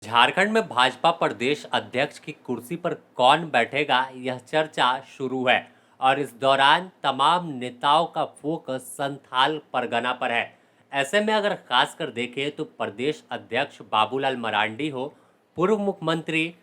झारखंड में भाजपा प्रदेश अध्यक्ष की कुर्सी पर कौन बैठेगा, यह चर्चा शुरू है और इस दौरान तमाम नेताओं का फोकस संथाल परगना पर है। ऐसे में अगर खासकर देखें तो प्रदेश अध्यक्ष बाबूलाल मरांडी हो, पूर्व मुख्यमंत्री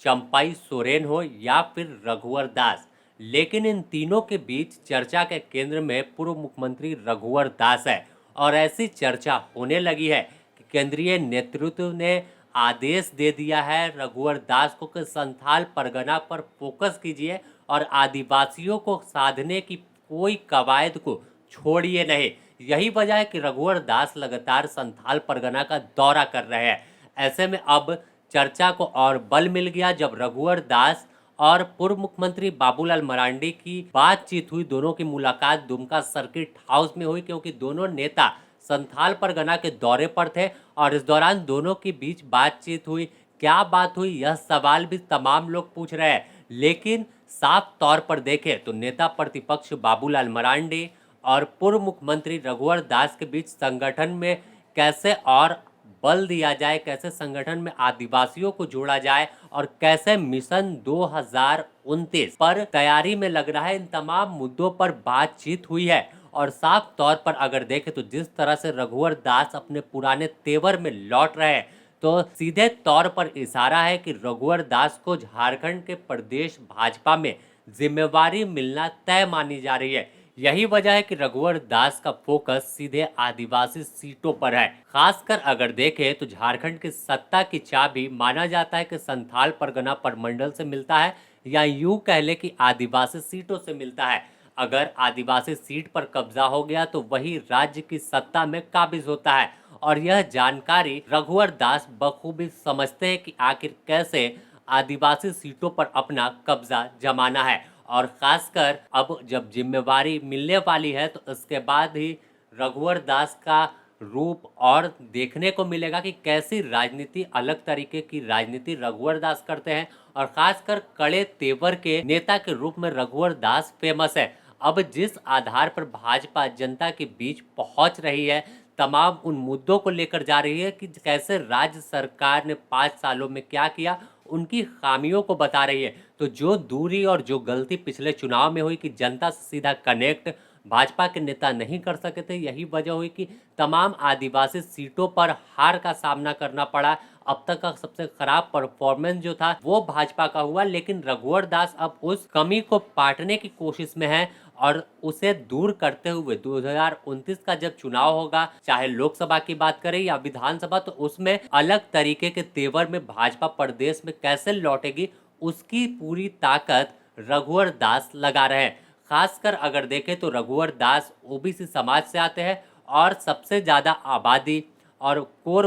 चंपाई सोरेन हो या फिर रघुवर दास, लेकिन इन तीनों के बीच चर्चा के केंद्र में पूर्व मुख्यमंत्री रघुवर दास है। और ऐसी चर्चा होने लगी है कि केंद्रीय नेतृत्व ने आदेश दे दिया है रघुवर दास को कि संथाल परगना पर फोकस कीजिए और आदिवासियों को साधने की कोई कवायद को छोड़िए नहीं। यही वजह है कि रघुवर दास लगातार संथाल परगना का दौरा कर रहे हैं। ऐसे में अब चर्चा को और बल मिल गया जब रघुवर दास और पूर्व मुख्यमंत्री बाबूलाल मरांडी की बातचीत हुई। दोनों की मुलाकात दुमका सर्किट हाउस में हुई क्योंकि दोनों नेता संथाल परगना के दौरे पर थे और इस दौरान दोनों के बीच बातचीत हुई। क्या बात हुई, यह सवाल भी तमाम लोग पूछ रहे हैं। लेकिन साफ तौर पर देखें तो नेता प्रतिपक्ष बाबूलाल मरांडी और पूर्व मुख्यमंत्री रघुवर दास के बीच संगठन में कैसे और बल दिया जाए, कैसे संगठन में आदिवासियों को जोड़ा जाए और कैसे मिशन 2029 पर तैयारी में लग रहा है, इन तमाम मुद्दों पर बातचीत हुई है। और साफ तौर पर अगर देखें तो जिस तरह से रघुवर दास अपने पुराने तेवर में लौट रहे हैं, तो सीधे तौर पर इशारा है कि रघुवर दास को झारखंड के प्रदेश भाजपा में जिम्मेवारी मिलना तय मानी जा रही है। यही वजह है कि रघुवर दास का फोकस सीधे आदिवासी सीटों पर है। खासकर अगर देखें तो झारखंड की सत्ता की चाबी माना जाता है कि संथाल परगना प्रमंडल से मिलता है या यूं कह ले कि आदिवासी सीटों से मिलता है। अगर आदिवासी सीट पर कब्जा हो गया तो वही राज्य की सत्ता में काबिज होता है और यह जानकारी रघुवर दास बखूबी समझते हैं कि आखिर कैसे आदिवासी सीटों पर अपना कब्जा जमाना है। और खासकर अब जब जिम्मेवारी मिलने वाली है तो इसके बाद ही रघुवर दास का रूप और देखने को मिलेगा कि कैसी राजनीति, अलग तरीके की राजनीति रघुवर दास करते हैं और खासकर कड़े तेवर के नेता के रूप में रघुवर दास फेमस है। अब जिस आधार पर भाजपा जनता के बीच पहुंच रही है, तमाम उन मुद्दों को लेकर जा रही है कि कैसे राज्य सरकार ने 5 सालों में क्या किया, उनकी खामियों को बता रही है। तो जो दूरी और जो गलती पिछले चुनाव में हुई कि जनता से सीधा कनेक्ट भाजपा के नेता नहीं कर सके थे, यही वजह हुई कि तमाम आदिवासी सीटों पर हार का सामना करना पड़ा। अब तक का सबसे खराब परफॉर्मेंस जो था वो भाजपा का हुआ, लेकिन रघुवर दास अब उस कमी को पाटने की कोशिश में है और उसे दूर करते हुए 2029 का जब चुनाव होगा, चाहे लोकसभा की बात करें या विधानसभा, तो उसमें अलग तरीके के तेवर में भाजपा प्रदेश में कैसे लौटेगी, उसकी पूरी ताकत रघुवर दास लगा रहे हैं। खासकर अगर देखें तो रघुवर दास ओबीसी समाज से आते हैं और सबसे ज़्यादा आबादी और कोर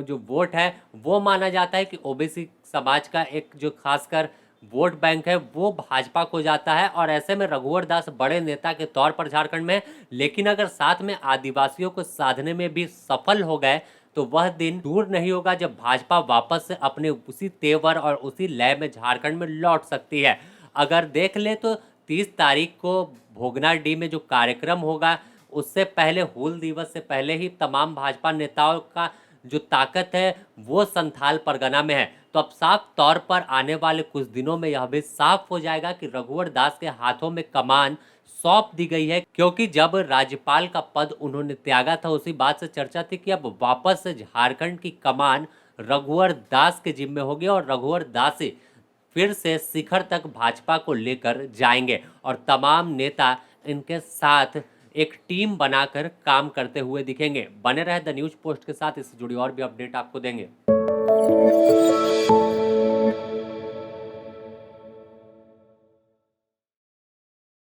जो वोट है वो माना जाता है कि ओबीसी समाज का एक जो खासकर वोट बैंक है वो भाजपा को जाता है। और ऐसे में रघुवर दास बड़े नेता के तौर पर झारखंड में, लेकिन अगर साथ में आदिवासियों को साधने में भी सफल हो गए तो वह दिन दूर नहीं होगा जब भाजपा वापस से अपने उसी तेवर और उसी लय में झारखंड में लौट सकती है। अगर देख ले तो 30 तारीख को भोगनाडीह में जो कार्यक्रम होगा, उससे पहले हूल दिवस से पहले ही तमाम भाजपा नेताओं का जो ताकत है वो संथाल परगना में है। तो अब साफ तौर पर आने वाले कुछ दिनों में यह भी साफ हो जाएगा कि रघुवर दास के हाथों में कमान सौंप दी गई है, क्योंकि जब राज्यपाल का पद उन्होंने त्यागा था उसी बात से चर्चा थी कि अब वापस से झारखंड की कमान रघुवर दास के जिम्मे होगी और रघुवर दास ही फिर से शिखर तक भाजपा को लेकर जाएंगे और तमाम नेता इनके साथ एक टीम बनाकर काम करते हुए दिखेंगे। बने रहे द न्यूज पोस्ट के साथ, इससे जुड़ी और भी अपडेट आपको देंगे।